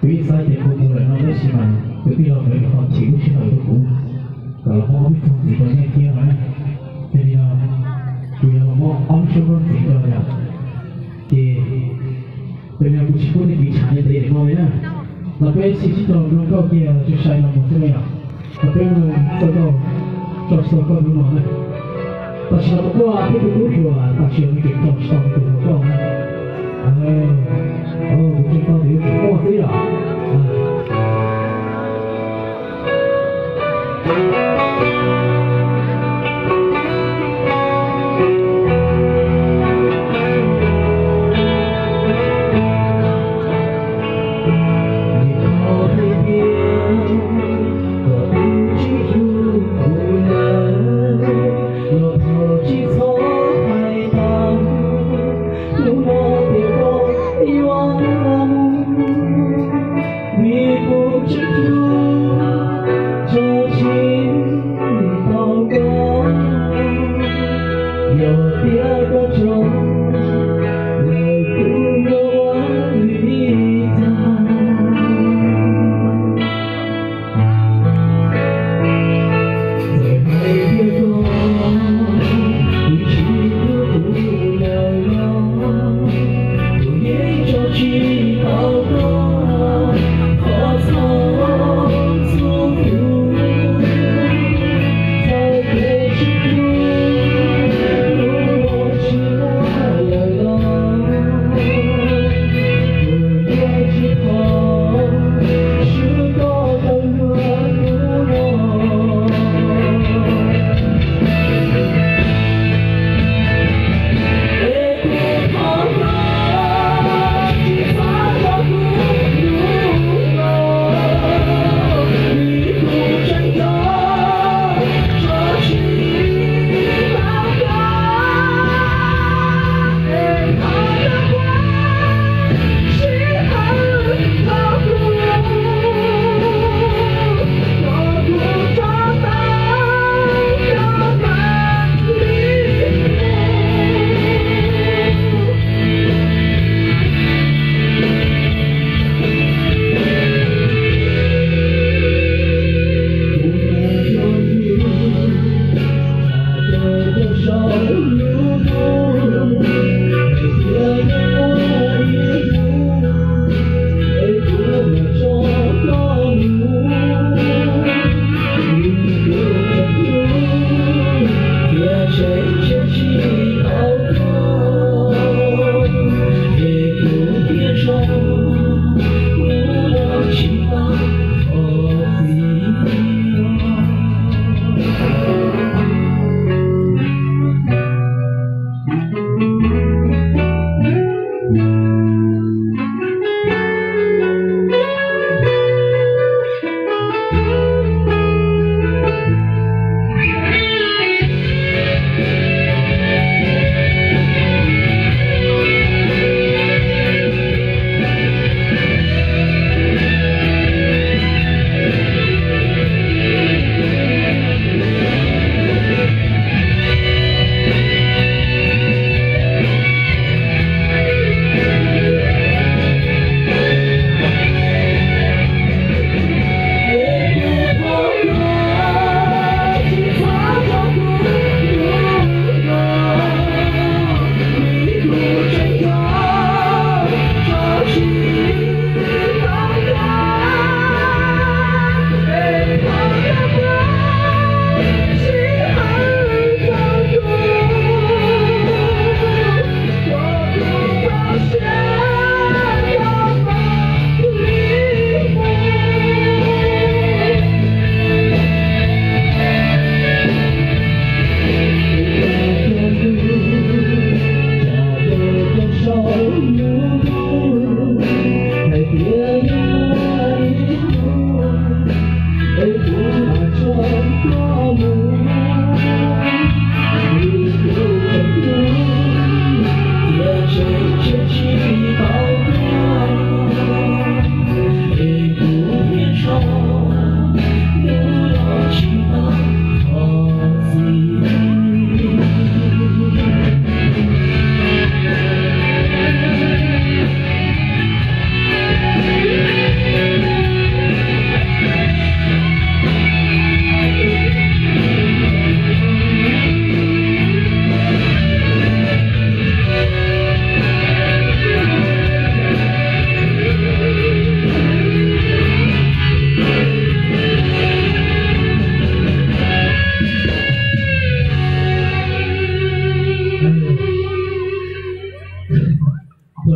比赛节目无论我们是嘛，就比较美好，情绪很足。我们从这个那天来，这里啊，主要我安全方面这个呀，对呀，不是说的比产业的也高呀。那边是这种能够给就晒了么子呀？那边呢，这个就是个什么呢？但是不过啊，这个股票啊，但是你给到上这个高呢，不知道有什么对啊？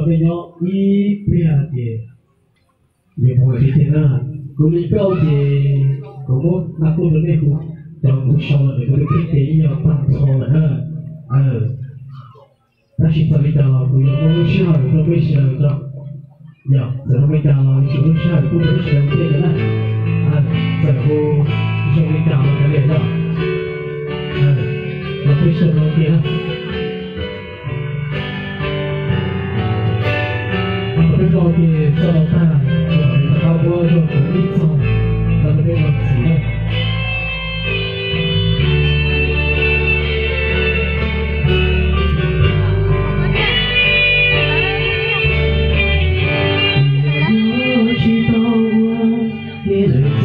那边有一边的，也不会听啊。我们表姐，我那过的那个，让我烧了那个天地要当错了哈，但是这里的不用我们需要都会想着，呀，这里的就会需要不会想这个呢，最后就会讲这里的，我会想到这个。我给做饭，我就努力做，那这个子呢？我知道我的人间，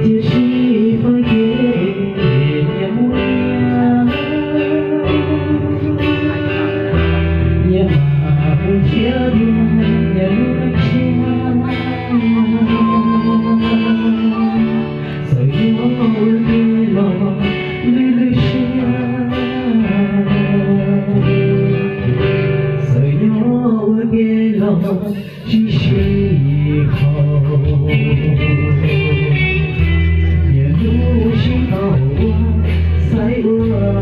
这是分给年末。继续以后，也不知道我在我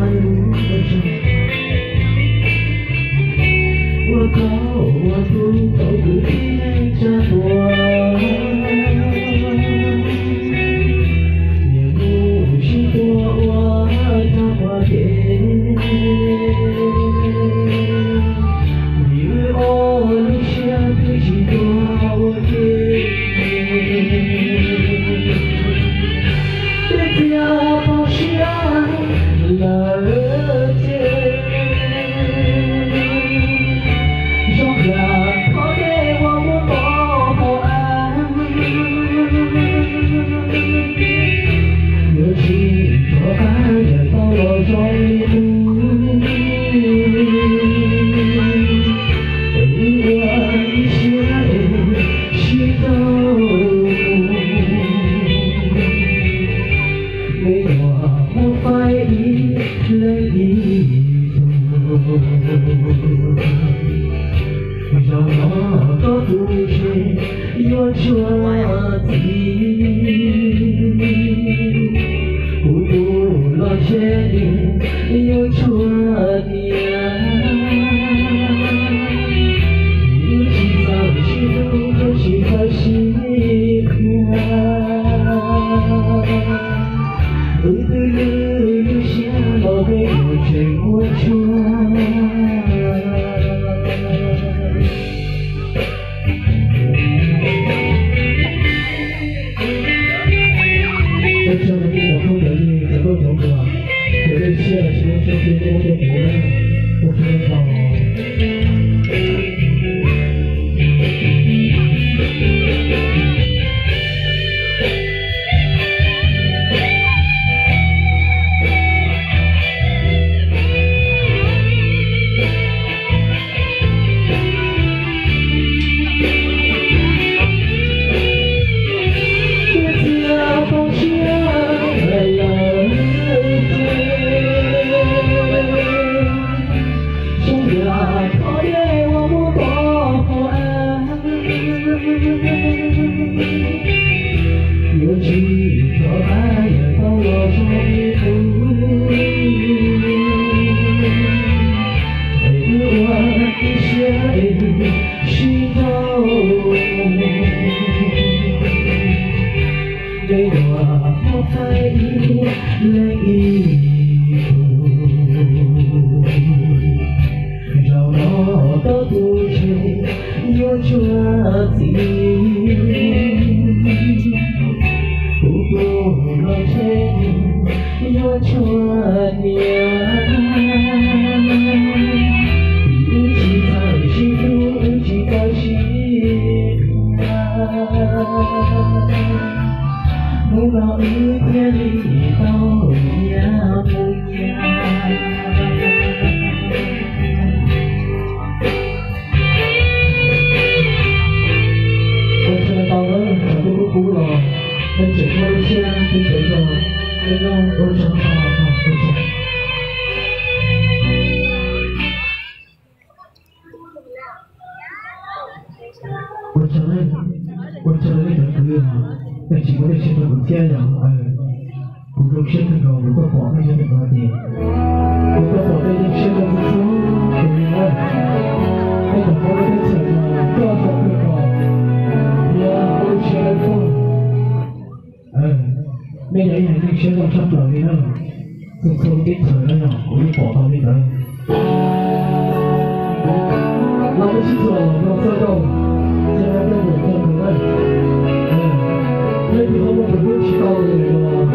路上，我高我不都不听着我，也不知道我怎么变，你为我留下的许多。让我的故事有着孤独了些年，有着你知道是如何去和习惯，我的泪流下了被我全过穿。谢了，谢谢谢谢多多鼓励，我知道。但是我哋現在唔知人普通生活中如果bỏ cái những cái gì如果bỏ cái những sinh活中屬於我我就講嗰啲情啊多咗佢講呀我哋學嚟講咩嘢係啲學到出嚟嘅啦就從啲詞啦我哋bỏ到呢度我哋先做我做到現在都冇做到那以后我不会知道的那个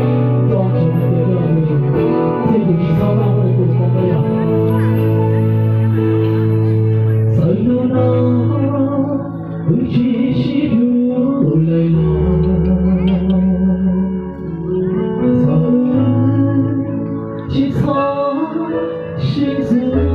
造成的那个这个是超大会不同的呀。在那那会继续流泪了，曾去藏心字。